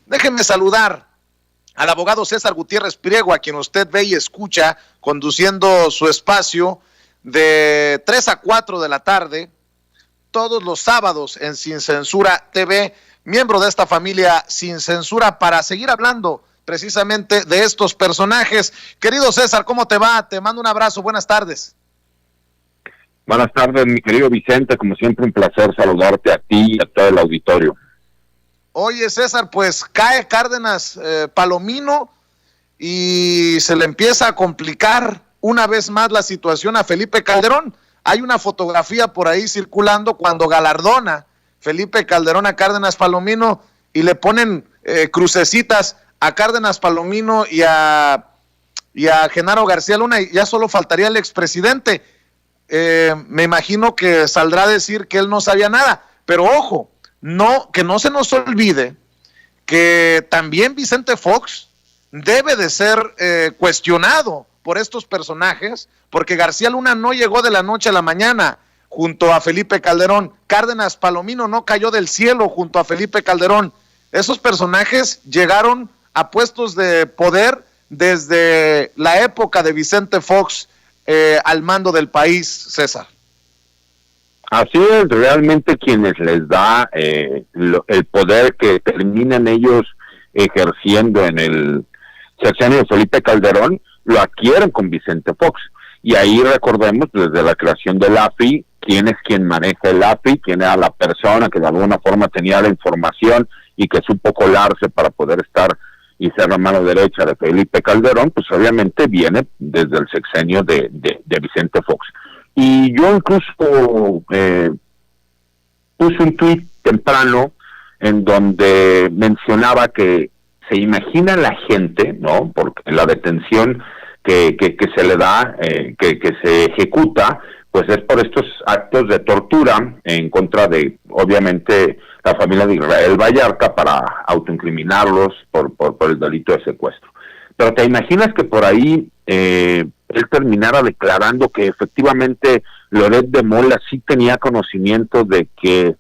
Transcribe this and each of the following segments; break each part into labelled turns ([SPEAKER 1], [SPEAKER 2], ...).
[SPEAKER 1] Déjenme saludar al abogado César Gutiérrez Priego, a quien usted ve y escucha conduciendo su espacio de 3 a 4 de la tarde, todos los sábados en Sin Censura TV, miembro de esta familia Sin Censura, para seguir hablando precisamente de estos personajes. Querido César, ¿cómo te va? Te mando un abrazo, buenas tardes.
[SPEAKER 2] Buenas tardes, mi querido Vicente, como siempre un placer saludarte a ti y a todo el auditorio.
[SPEAKER 1] Oye, César, pues cae Cárdenas Palomino y se le empieza a complicar una vez más la situación a Felipe Calderón. Hay una fotografía por ahí circulando cuando galardona Felipe Calderón a Cárdenas Palomino y le ponen crucecitas a Cárdenas Palomino y a Genaro García Luna, y ya solo faltaría el expresidente. Me imagino que saldrá a decir que él no sabía nada, pero ojo, que no se nos olvide que también Vicente Fox debe de ser cuestionado por estos personajes, porque García Luna no llegó de la noche a la mañana junto a Felipe Calderón. Cárdenas Palomino no cayó del cielo junto a Felipe Calderón. Esos personajes llegaron a puestos de poder desde la época de Vicente Fox al mando del país, César.
[SPEAKER 2] Así es, realmente quienes les da el poder que terminan ellos ejerciendo en el sexenio de Felipe Calderón, lo adquieren con Vicente Fox. Y ahí recordemos, desde la creación del AFI, quién es quien maneja el AFI, quién era la persona que de alguna forma tenía la información y que supo colarse para poder estar y ser la mano derecha de Felipe Calderón, pues obviamente viene desde el sexenio de Vicente Fox. Y yo incluso puse un tuit temprano en donde mencionaba que se imagina la gente, ¿no? Porque la detención que se le da, que se ejecuta, pues es por estos actos de tortura en contra de, obviamente, la familia de Israel Vallarta para autoincriminarlos por el delito de secuestro. Pero te imaginas que por ahí él terminara declarando que efectivamente Loret de Mola sí tenía conocimiento de que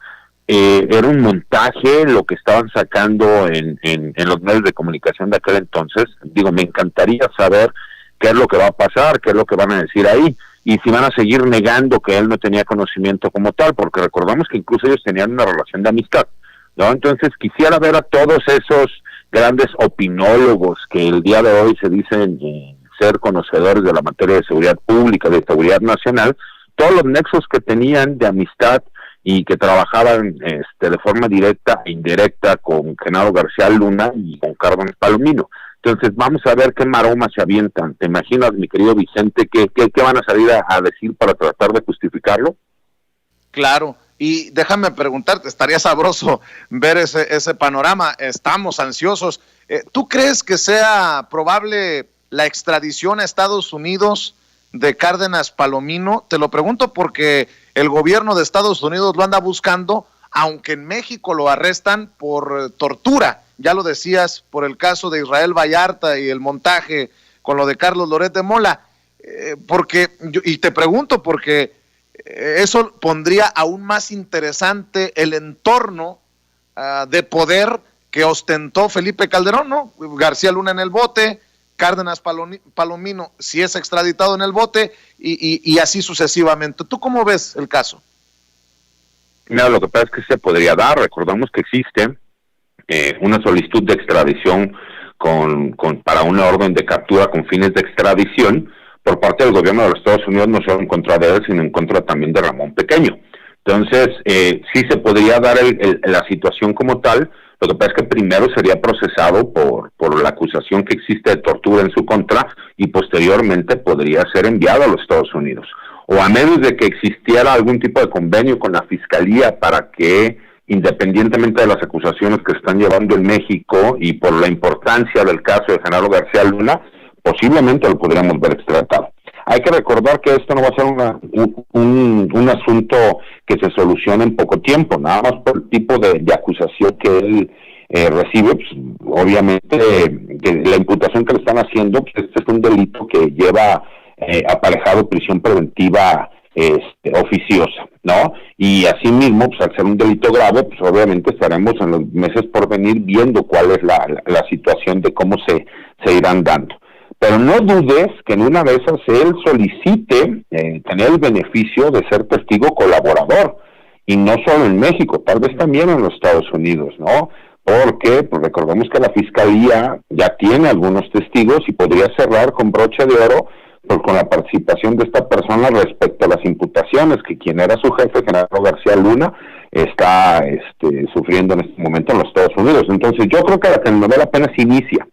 [SPEAKER 2] era un montaje lo que estaban sacando en los medios de comunicación de aquel entonces. Digo, me encantaría saber qué es lo que va a pasar, qué es lo que van a decir ahí, y si van a seguir negando que él no tenía conocimiento como tal, porque recordamos que incluso ellos tenían una relación de amistad, ¿no? Entonces quisiera ver a todos esos grandes opinólogos que el día de hoy se dicen ser conocedores de la materia de seguridad pública, de seguridad nacional, todos los nexos que tenían de amistad y que trabajaban de forma directa e indirecta con Genaro García Luna y con Cárdenas Palomino. Entonces vamos a ver qué maromas se avientan. ¿Te imaginas, mi querido Vicente, qué van a salir a decir para tratar de justificarlo?
[SPEAKER 1] Claro, y déjame preguntarte, estaría sabroso ver ese panorama, estamos ansiosos. ¿Tú crees que sea probable la extradición a Estados Unidos de Cárdenas Palomino? Te lo pregunto porque el gobierno de Estados Unidos lo anda buscando, aunque en México lo arrestan por tortura. Ya lo decías, por el caso de Israel Vallarta y el montaje con lo de Carlos Loret de Mola. Y te pregunto porque eso pondría aún más interesante el entorno de poder que ostentó Felipe Calderón, ¿no? García Luna en el bote, Cárdenas Palomino si es extraditado en el bote y así sucesivamente. ¿Tú cómo ves el caso?
[SPEAKER 2] Mira, lo que pasa es que se podría dar. Recordamos que existe una solicitud de extradición para una orden de captura con fines de extradición por parte del gobierno de los Estados Unidos, no solo en contra de él, sino en contra también de Ramón Pequeño. Entonces, sí se podría dar la situación como tal. Lo que pasa es que primero sería procesado por la acusación que existe de tortura en su contra y posteriormente podría ser enviado a los Estados Unidos. O a menos de que existiera algún tipo de convenio con la Fiscalía para que, independientemente de las acusaciones que están llevando en México y por la importancia del caso de Genaro García Luna, posiblemente lo podríamos ver extraditado. Hay que recordar que esto no va a ser un asunto que se solucione en poco tiempo, nada más por el tipo de acusación que él recibe. Pues, obviamente la imputación que le están haciendo, pues este es un delito que lleva aparejado prisión preventiva oficiosa, ¿no? Y asimismo, pues al ser un delito grave, pues obviamente estaremos en los meses por venir viendo cuál es la situación de cómo se irán dando. Pero no dudes que en una de esas él solicite tener el beneficio de ser testigo colaborador, y no solo en México, tal vez también en los Estados Unidos, ¿no? Porque pues recordemos que la Fiscalía ya tiene algunos testigos y podría cerrar con broche de oro con la participación de esta persona respecto a las imputaciones que quien era su jefe, Genaro García Luna, está sufriendo en este momento en los Estados Unidos. Entonces yo creo que la telenovela apenas inicia.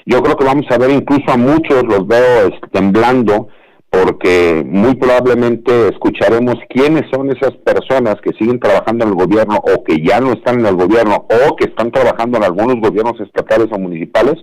[SPEAKER 2] Yo creo que vamos a ver incluso a muchos, los veo temblando, porque muy probablemente escucharemos quiénes son esas personas que siguen trabajando en el gobierno o que ya no están en el gobierno o que están trabajando en algunos gobiernos estatales o municipales,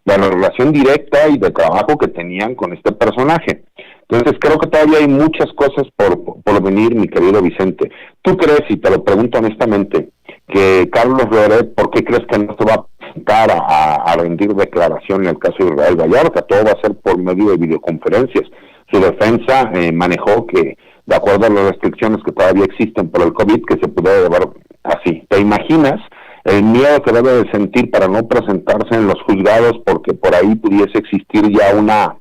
[SPEAKER 2] de la relación directa y de trabajo que tenían con este personaje. Entonces creo que todavía hay muchas cosas por venir, mi querido Vicente. ¿Tú crees, y te lo pregunto honestamente, que Carlos Loret, ¿por qué crees que no se va a presentar a rendir declaración en el caso de Israel Vallarta? Todo va a ser por medio de videoconferencias. Su defensa manejó que, de acuerdo a las restricciones que todavía existen por el COVID, que se pudiera llevar así. ¿Te imaginas el miedo que debe de sentir para no presentarse en los juzgados porque por ahí pudiese existir ya una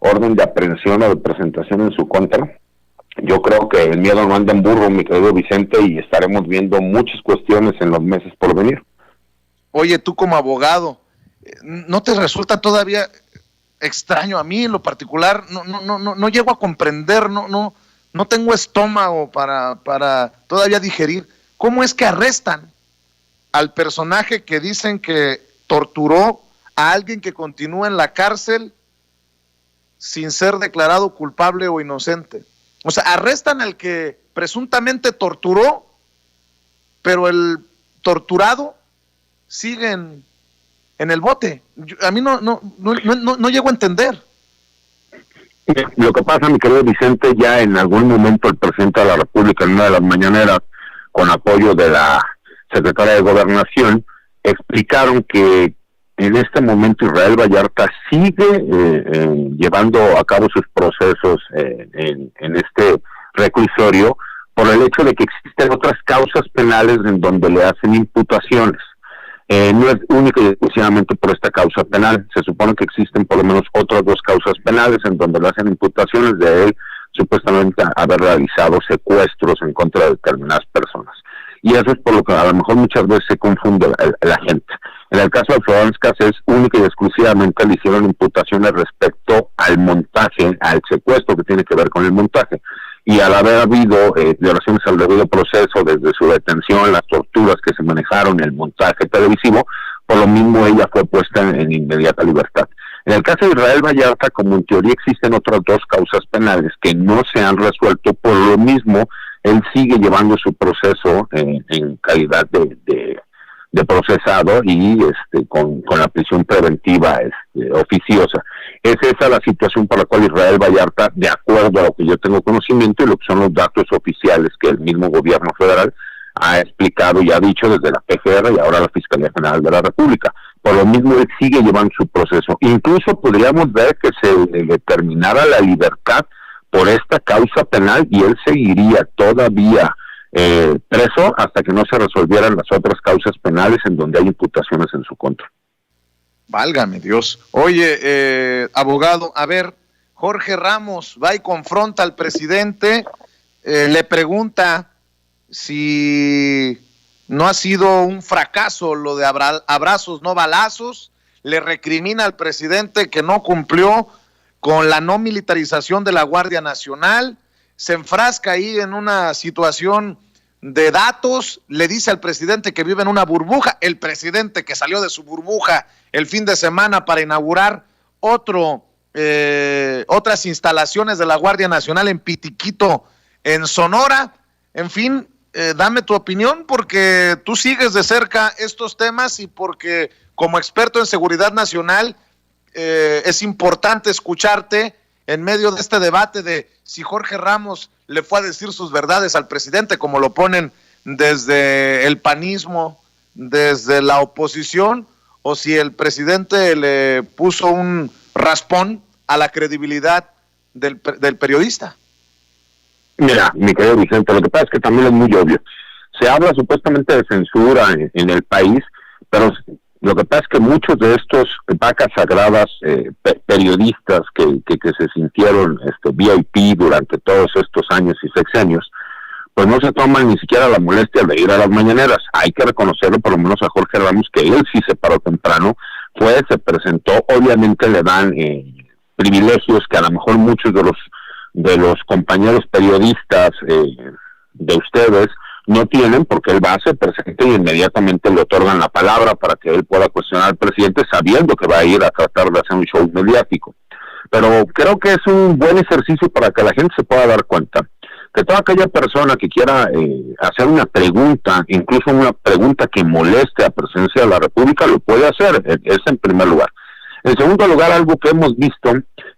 [SPEAKER 2] orden de aprehensión o de presentación en su contra? Yo creo que el miedo no anda en burro, mi querido Vicente, y estaremos viendo muchas cuestiones en los meses por venir.
[SPEAKER 1] Oye, tú como abogado, ¿no te resulta todavía extraño? A mí en lo particular no llego a comprender, no tengo estómago para todavía digerir cómo es que arrestan al personaje que dicen que torturó a alguien que continúa en la cárcel sin ser declarado culpable o inocente. O sea, arrestan al que presuntamente torturó, pero el torturado sigue en el bote. A mí no llego a entender.
[SPEAKER 2] Lo que pasa, mi querido Vicente, ya en algún momento el presidente de la República, en una de las mañaneras, con apoyo de la secretaria de Gobernación, explicaron que en este momento Israel Vallarta sigue llevando a cabo sus procesos en este reclusorio por el hecho de que existen otras causas penales en donde le hacen imputaciones. No es única y exclusivamente por esta causa penal. Se supone que existen por lo menos otras dos causas penales en donde le hacen imputaciones de él supuestamente haber realizado secuestros en contra de determinadas personas. Y eso es por lo que a lo mejor muchas veces se confunde la gente. En el caso de Florence Cassés, única y exclusivamente le hicieron imputaciones respecto al montaje, al secuestro que tiene que ver con el montaje. Y al haber habido violaciones al debido proceso desde su detención, las torturas que se manejaron, el montaje televisivo, por lo mismo ella fue puesta en inmediata libertad. En el caso de Israel Vallarta, como en teoría existen otras dos causas penales que no se han resuelto, por lo mismo él sigue llevando su proceso en calidad de procesado y con la prisión preventiva oficiosa. Es esa la situación por la cual Israel Vallarta, de acuerdo a lo que yo tengo conocimiento y lo que son los datos oficiales que el mismo gobierno federal ha explicado y ha dicho desde la PGR y ahora la Fiscalía General de la República. Por lo mismo él sigue llevando su proceso. Incluso podríamos ver que se le terminara la libertad por esta causa penal y él seguiría todavía preso hasta que no se resolvieran las otras causas penales en donde hay imputaciones en su contra.
[SPEAKER 1] Válgame Dios. Oye, abogado, a ver, Jorge Ramos va y confronta al presidente, le pregunta si no ha sido un fracaso lo de abrazos no balazos, le recrimina al presidente que no cumplió con la no militarización de la Guardia Nacional, se enfrasca ahí en una situación de datos, le dice al presidente que vive en una burbuja, el presidente que salió de su burbuja el fin de semana para inaugurar otras instalaciones de la Guardia Nacional en Pitiquito, en Sonora. En fin, dame tu opinión porque tú sigues de cerca estos temas y porque como experto en seguridad nacional es importante escucharte en medio de este debate de si Jorge Ramos le fue a decir sus verdades al presidente, como lo ponen desde el panismo, desde la oposición, o si el presidente le puso un raspón a la credibilidad del periodista.
[SPEAKER 2] Mira, mi querido Vicente, lo que pasa es que también es muy obvio. Se habla supuestamente de censura en el país, pero lo que pasa es que muchos de estos vacas sagradas, periodistas que se sintieron VIP durante todos estos años y sexenios, pues no se toman ni siquiera la molestia de ir a las mañaneras. Hay que reconocerlo, por lo menos a Jorge Ramos, que él sí se paró temprano, se presentó, obviamente le dan privilegios que a lo mejor muchos de los compañeros periodistas de ustedes no tienen, porque él va, se presenta y inmediatamente le otorgan la palabra para que él pueda cuestionar al presidente, sabiendo que va a ir a tratar de hacer un show mediático. Pero creo que es un buen ejercicio para que la gente se pueda dar cuenta que toda aquella persona que quiera hacer una pregunta, incluso una pregunta que moleste a la presidencia de la República, lo puede hacer, es en primer lugar. En segundo lugar, algo que hemos visto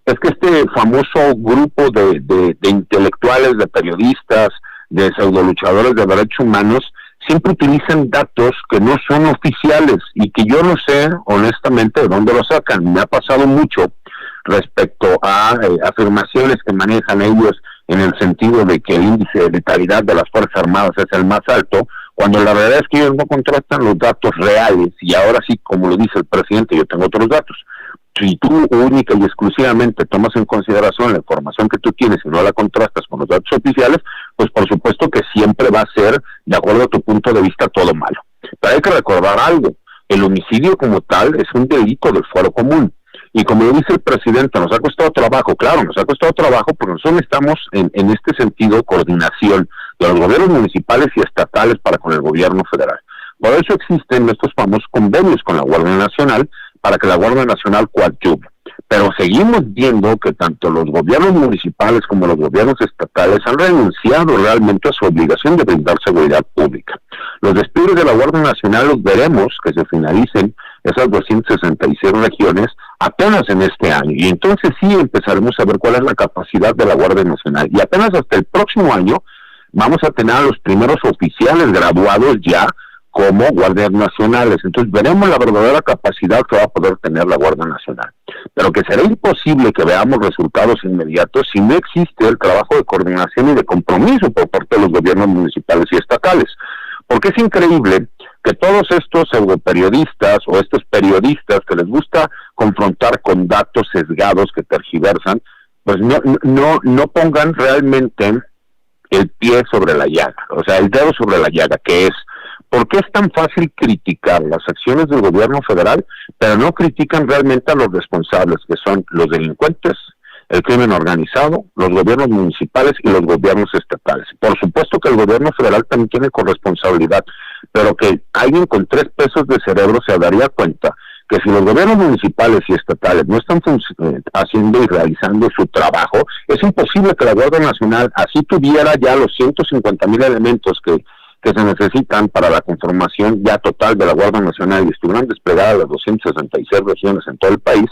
[SPEAKER 2] es que este famoso grupo de intelectuales, de periodistas, de pseudoluchadores de derechos humanos, siempre utilizan datos que no son oficiales y que yo no sé, honestamente, de dónde lo sacan. Me ha pasado mucho respecto a afirmaciones que manejan ellos en el sentido de que el índice de letalidad de las Fuerzas Armadas es el más alto, cuando la realidad es que ellos no contrastan los datos reales, y ahora sí, como lo dice el presidente, yo tengo otros datos. Si tú única y exclusivamente tomas en consideración la información que tú tienes y no la contrastas con los datos oficiales, pues por supuesto que siempre va a ser, de acuerdo a tu punto de vista, todo malo. Pero hay que recordar algo, el homicidio como tal es un delito del fuero común. Y como lo dice el presidente, nos ha costado trabajo, claro, nos ha costado trabajo, porque nosotros necesitamos en este sentido coordinación de los gobiernos municipales y estatales para con el gobierno federal. Por eso existen estos famosos convenios con la Guardia Nacional, para que la Guardia Nacional coadyuve. Pero seguimos viendo que tanto los gobiernos municipales como los gobiernos estatales han renunciado realmente a su obligación de brindar seguridad pública. Los despliegues de la Guardia Nacional los veremos que se finalicen esas 266 regiones apenas en este año, y entonces sí empezaremos a ver cuál es la capacidad de la Guardia Nacional, y apenas hasta el próximo año vamos a tener a los primeros oficiales graduados ya como guardias nacionales. Entonces veremos la verdadera capacidad que va a poder tener la Guardia Nacional, pero que será imposible que veamos resultados inmediatos si no existe el trabajo de coordinación y de compromiso por parte de los gobiernos municipales y estatales, porque es increíble que todos estos pseudoperiodistas o estos periodistas que les gusta confrontar con datos sesgados que tergiversan, pues no pongan realmente el pie sobre la llaga, o sea, el dedo sobre la llaga, que es ¿por qué es tan fácil criticar las acciones del gobierno federal, pero no critican realmente a los responsables, que son los delincuentes, el crimen organizado, los gobiernos municipales y los gobiernos estatales? Por supuesto que el gobierno federal también tiene corresponsabilidad, pero que alguien con 3 pesos de cerebro se daría cuenta que si los gobiernos municipales y estatales no están haciendo y realizando su trabajo, es imposible que la Guardia Nacional así tuviera ya los 150,000 elementos que se necesitan para la conformación ya total de la Guardia Nacional y estuvieran desplegadas las 266 regiones en todo el país,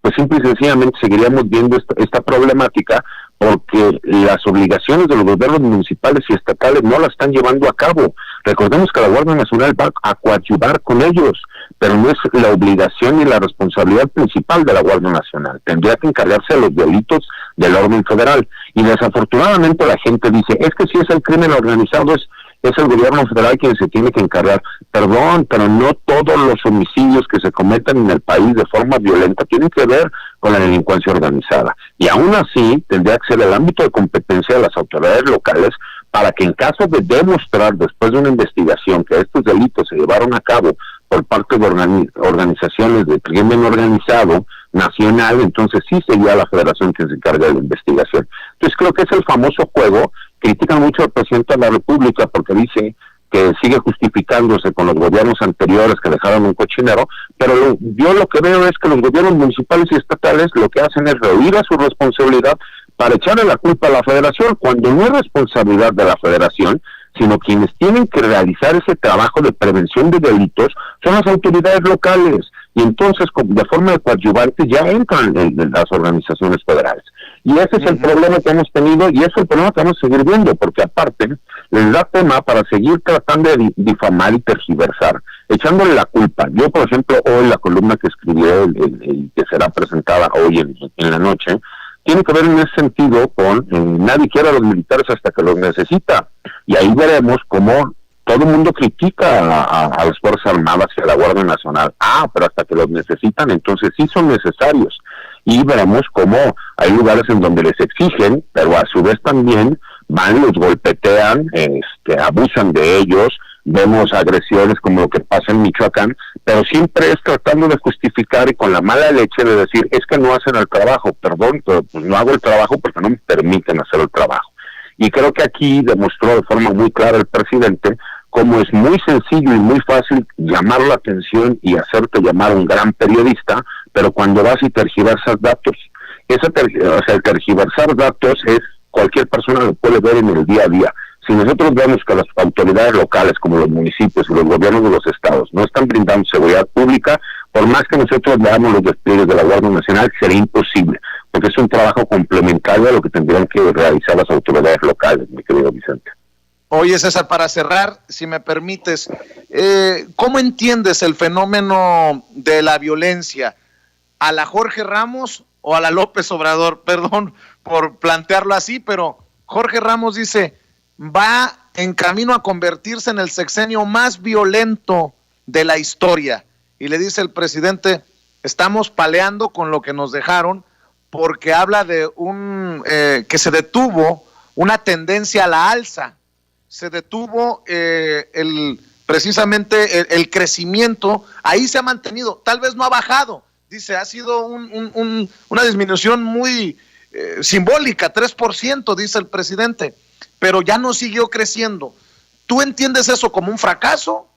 [SPEAKER 2] pues simple y sencillamente seguiríamos viendo esta problemática, porque las obligaciones de los gobiernos municipales y estatales no las están llevando a cabo. Recordemos que la Guardia Nacional va a coadyuvar con ellos, pero no es la obligación ni la responsabilidad principal de la Guardia Nacional. Tendría que encargarse de los delitos del orden federal. Y desafortunadamente la gente dice, es que si es el crimen organizado, es el gobierno federal quien se tiene que encargar. Perdón, pero no todos los homicidios que se cometen en el país de forma violenta tienen que ver con la delincuencia organizada. Y aún así tendría que ser el ámbito de competencia de las autoridades locales, para que en caso de demostrar después de una investigación que estos delitos se llevaron a cabo por parte de organizaciones de crimen organizado nacional, entonces sí sería la federación quien se encarga de la investigación. Entonces creo que es el famoso juego. Critican mucho al presidente de la República porque dice que sigue justificándose con los gobiernos anteriores que dejaron un cochinero, pero yo lo que veo es que los gobiernos municipales y estatales lo que hacen es rehuir a su responsabilidad para echarle la culpa a la federación, cuando no es responsabilidad de la federación, sino quienes tienen que realizar ese trabajo de prevención de delitos son las autoridades locales, y entonces de forma de coadyuvante ya entran en las organizaciones federales. Y ese es el problema que hemos tenido, y ese es el problema que vamos a seguir viendo, porque aparte les da tema para seguir tratando de difamar y tergiversar, echándole la culpa. Yo, por ejemplo, hoy la columna que escribí, que será presentada hoy en la noche, tiene que ver en ese sentido con nadie quiere a los militares hasta que los necesita, y ahí veremos cómo todo el mundo critica a las Fuerzas Armadas y a la Guardia Nacional. Pero hasta que los necesitan, entonces sí son necesarios. Y veremos cómo hay lugares en donde les exigen, pero a su vez también van, los golpetean, abusan de ellos. Vemos agresiones como lo que pasa en Michoacán, pero siempre es tratando de justificar y con la mala leche de decir, es que no hacen el trabajo. Perdón, pero pues no hago el trabajo porque no me permiten hacer el trabajo. Y creo que aquí demostró de forma muy clara el presidente cómo es muy sencillo y muy fácil llamar la atención y hacerte llamar un gran periodista, pero cuando vas y tergiversas datos, el tergiversar datos es cualquier persona lo puede ver en el día a día. Si nosotros vemos que las autoridades locales, como los municipios y los gobiernos de los estados, no están brindando seguridad pública, por más que nosotros veamos los despliegues de la Guardia Nacional, sería imposible, porque es un trabajo complementario a lo que tendrían que realizar las autoridades locales, mi querido Vicente.
[SPEAKER 1] Oye, César, para cerrar, si me permites, ¿cómo entiendes el fenómeno de la violencia? ¿A la Jorge Ramos o a la López Obrador? Perdón por plantearlo así, pero Jorge Ramos dice, va en camino a convertirse en el sexenio más violento de la historia. Y le dice el presidente, estamos paleando con lo que nos dejaron, porque habla de que se detuvo una tendencia a la alza. Se detuvo precisamente el crecimiento, ahí se ha mantenido, tal vez no ha bajado, dice, ha sido una disminución muy simbólica, 3%, dice el presidente, pero ya no siguió creciendo. ¿Tú entiendes eso como un fracaso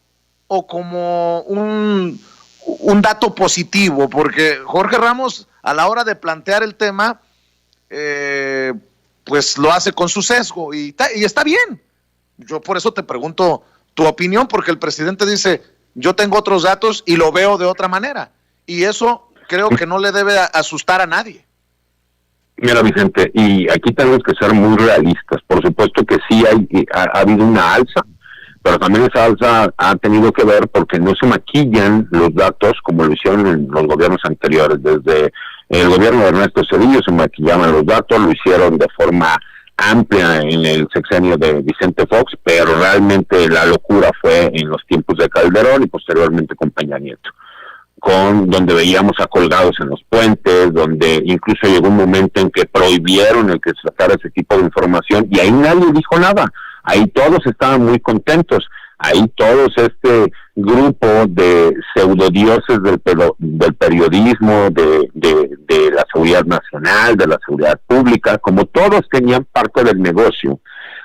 [SPEAKER 1] o como un dato positivo? Porque Jorge Ramos, a la hora de plantear el tema, pues lo hace con su sesgo y está bien. Yo por eso te pregunto tu opinión, porque el presidente dice, yo tengo otros datos y lo veo de otra manera. Y eso creo que no le debe asustar a nadie.
[SPEAKER 2] Mira, Vicente, y aquí tenemos que ser muy realistas. Por supuesto que sí ha habido una alza, pero también esa alza ha tenido que ver porque no se maquillan los datos como lo hicieron en los gobiernos anteriores. Desde el gobierno de Ernesto Zedillo se maquillaban los datos, lo hicieron de forma amplia en el sexenio de Vicente Fox, pero realmente la locura fue en los tiempos de Calderón y posteriormente con Peña Nieto, donde veíamos a colgados en los puentes, donde incluso llegó un momento en que prohibieron el que se sacara ese tipo de información y ahí nadie dijo nada, ahí todos estaban muy contentos, ahí todos este grupo de pseudodioses del periodismo, de la seguridad nacional, de la seguridad pública, como todos tenían parte del negocio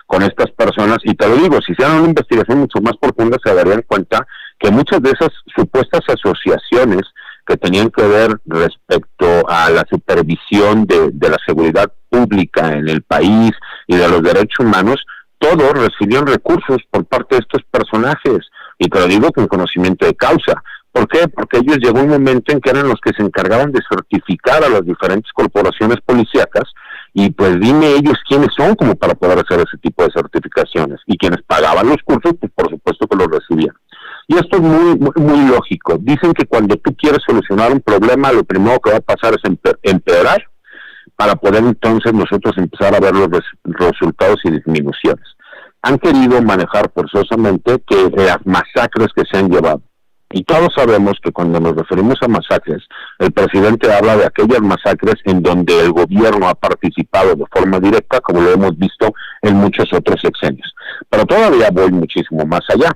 [SPEAKER 2] con estas personas, y te lo digo, si hicieran una investigación mucho más profunda se darían cuenta que muchas de esas supuestas asociaciones que tenían que ver respecto a la supervisión de la seguridad pública en el país y de los derechos humanos, todos recibieron recursos por parte de estos personajes, y te lo digo con conocimiento de causa. ¿Por qué? Porque ellos llegó un momento en que eran los que se encargaban de certificar a las diferentes corporaciones policíacas, y pues dime ellos quiénes son como para poder hacer ese tipo de certificaciones, y quienes pagaban los cursos, pues por supuesto que los recibían. Y esto es muy, muy, muy lógico. Dicen que cuando tú quieres solucionar un problema, lo primero que va a pasar es empeorar, para poder entonces nosotros empezar a ver los resultados y disminuciones. Han querido manejar forzosamente que las masacres que se han llevado. Y todos sabemos que cuando nos referimos a masacres, el presidente habla de aquellas masacres en donde el gobierno ha participado de forma directa, como lo hemos visto en muchos otros sexenios. Pero todavía voy muchísimo más allá.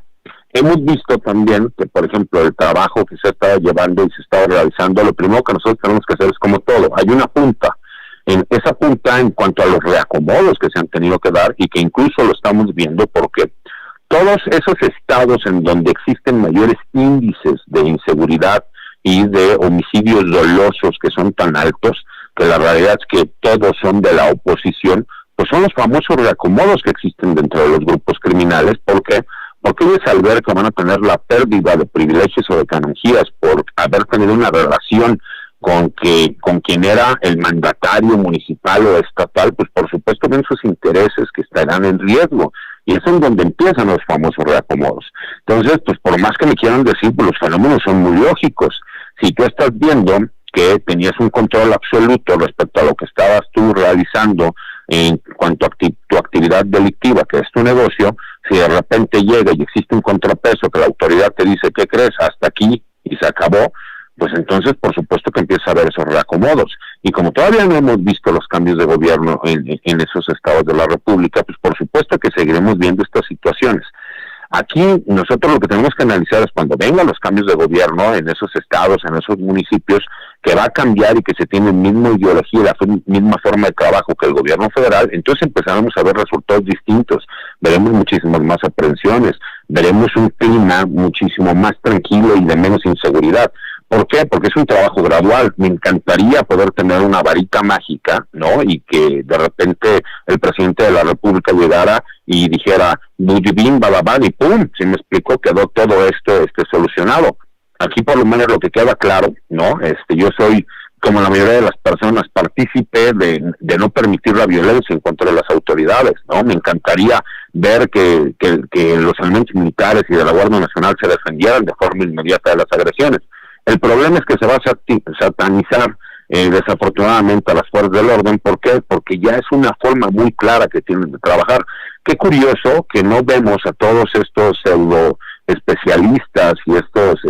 [SPEAKER 2] Hemos visto también que, por ejemplo, el trabajo que se está llevando y se está realizando, lo primero que nosotros tenemos que hacer es como todo, hay una punta. En esa punta en cuanto a los reacomodos que se han tenido que dar y que incluso lo estamos viendo porque todos esos estados en donde existen mayores índices de inseguridad y de homicidios dolosos que son tan altos, que la realidad es que todos son de la oposición, pues son los famosos reacomodos que existen dentro de los grupos criminales. ¿Por qué? Porque ellos al ver que van a tener la pérdida de privilegios o de canonjías por haber tenido una relación con quien era el mandatario municipal o estatal, pues por supuesto ven sus intereses que estarán en riesgo, y es en donde empiezan los famosos reacomodos. Entonces, pues por más que me quieran decir, pues los fenómenos son muy lógicos. Si tú estás viendo que tenías un control absoluto respecto a lo que estabas tú realizando en cuanto a tu actividad delictiva, que es tu negocio. Si de repente llega y existe un contrapeso que la autoridad te dice, ¿qué crees? Hasta aquí y se acabó, pues entonces por supuesto que empieza a haber esos reacomodos. Y como todavía no hemos visto los cambios de gobierno en esos estados de la República, pues por supuesto que seguiremos viendo estas situaciones. Aquí nosotros lo que tenemos que analizar es cuando vengan los cambios de gobierno en esos estados, en esos municipios, que va a cambiar y que se tiene la misma ideología y la misma forma de trabajo que el gobierno federal, entonces empezaremos a ver resultados distintos, veremos muchísimas más aprehensiones, veremos un clima muchísimo más tranquilo y de menos inseguridad. ¿Por qué? Porque es un trabajo gradual. Me encantaría poder tener una varita mágica, ¿no? Y que de repente el presidente de la República llegara y dijera, bujibim, balabán, y pum, se me explicó, quedó todo esto solucionado. Aquí por lo menos lo que queda claro, ¿no? Yo soy, como la mayoría de las personas, partícipe de no permitir la violencia en contra de las autoridades, ¿no? Me encantaría ver que los elementos militares y de la Guardia Nacional se defendieran de forma inmediata de las agresiones. El problema es que se va a satanizar desafortunadamente a las fuerzas del orden. ¿Por qué? Porque ya es una forma muy clara que tienen de trabajar. Qué curioso que no vemos a todos estos pseudo especialistas y estos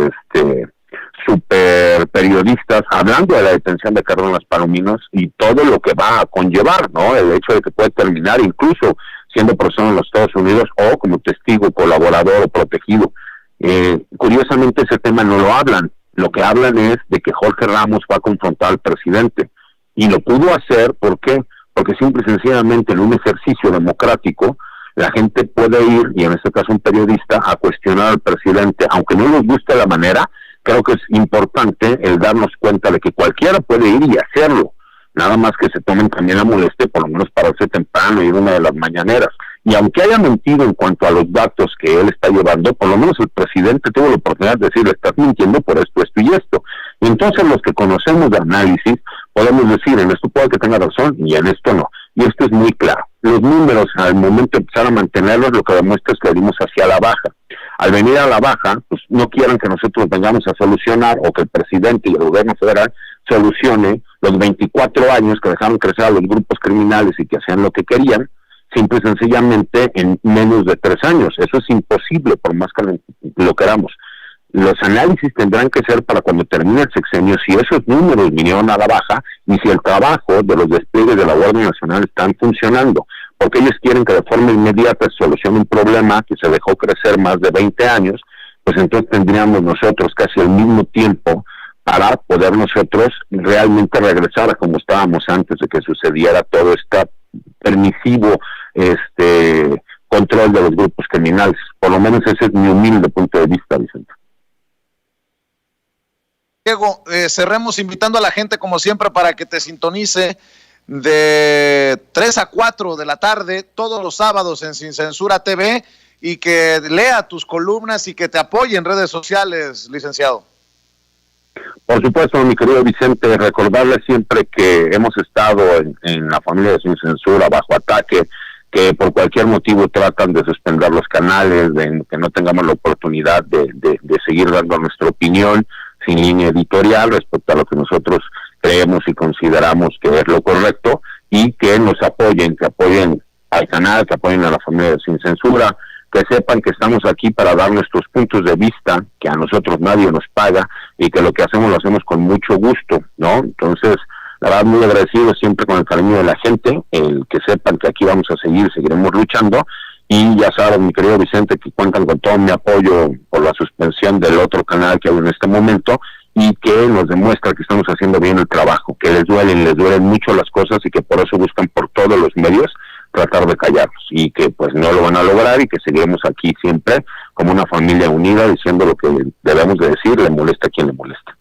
[SPEAKER 2] super periodistas hablando de la detención de Cárdenas Palominos y todo lo que va a conllevar, ¿no? El hecho de que puede terminar incluso siendo persona en los Estados Unidos o como testigo, colaborador o protegido. Curiosamente ese tema no lo hablan. Lo que hablan es de que Jorge Ramos va a confrontar al presidente. Y lo pudo hacer, ¿por qué? Porque simple y sencillamente en un ejercicio democrático, la gente puede ir, y en este caso un periodista, a cuestionar al presidente, aunque no nos guste la manera. Creo que es importante el darnos cuenta de que cualquiera puede ir y hacerlo. Nada más que se tomen también la molestia, por lo menos pararse temprano y ir a una de las mañaneras. Y aunque haya mentido en cuanto a los datos que él está llevando, por lo menos el presidente tuvo la oportunidad de decirle, estás mintiendo por esto, esto y esto. Y entonces los que conocemos de análisis, podemos decir, en esto puede que tenga razón y en esto no. Y esto es muy claro. Los números, al momento de empezar a mantenerlos, lo que demuestra es que venimos hacia la baja. Al venir a la baja, pues no quieren que nosotros vengamos a solucionar o que el presidente y el gobierno federal solucione los 24 años que dejaron crecer a los grupos criminales y que hacían lo que querían, simple y sencillamente en menos de 3 años. Eso es imposible, por más que lo queramos. Los análisis tendrán que ser para cuando termine el sexenio, si esos números vinieron a la baja y si el trabajo de los despliegues de la Guardia Nacional están funcionando, porque ellos quieren que de forma inmediata se solucione un problema que se dejó crecer más de 20 años, pues entonces tendríamos nosotros casi el mismo tiempo para poder nosotros realmente regresar a como estábamos antes de que sucediera todo este permisivo control de los grupos criminales. Por lo menos ese es mi humilde punto de vista, Vicente.
[SPEAKER 1] Diego, cerremos invitando a la gente como siempre para que te sintonice de 3 a 4 de la tarde todos los sábados en Sin Censura TV y que lea tus columnas y que te apoye en redes sociales, licenciado.
[SPEAKER 2] Por supuesto, mi querido Vicente, recordarles siempre que hemos estado en la familia de Sin Censura bajo ataque, que por cualquier motivo tratan de suspender los canales, de que no tengamos la oportunidad de seguir dando nuestra opinión sin línea editorial respecto a lo que nosotros creemos y consideramos que es lo correcto, y que nos apoyen, que apoyen al canal, que apoyen a la familia de Sin Censura, que sepan que estamos aquí para dar nuestros puntos de vista, que a nosotros nadie nos paga y que lo que hacemos lo hacemos con mucho gusto, ¿no? Entonces, la verdad, muy agradecido siempre con el cariño de la gente, el que sepan que aquí vamos a seguiremos luchando, y ya saben, mi querido Vicente, que cuentan con todo mi apoyo por la suspensión del otro canal que hay en este momento, y que nos demuestra que estamos haciendo bien el trabajo, que les duelen mucho las cosas y que por eso buscan por todos los medios tratar de callarnos, y que pues no lo van a lograr, y que seguiremos aquí siempre como una familia unida diciendo lo que debemos de decir, le molesta a quien le molesta.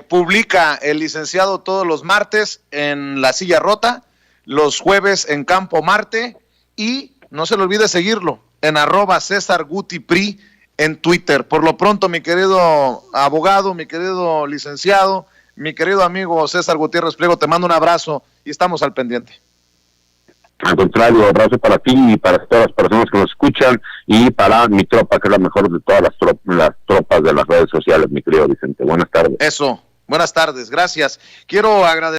[SPEAKER 1] Publica el licenciado todos los martes en La Silla Rota, los jueves en Campo Marte, y no se le olvide seguirlo en @CésarGutiPri en Twitter. Por lo pronto, mi querido abogado, mi querido licenciado, mi querido amigo César Gutiérrez Pliego, te mando un abrazo y estamos al pendiente.
[SPEAKER 2] Al contrario, abrazo para ti y para todas las personas que nos escuchan, y para mi tropa, que es la mejor de todas las tropas de las redes sociales, mi querido Vicente. Buenas tardes.
[SPEAKER 1] Eso, Buenas tardes, gracias. Quiero agradecer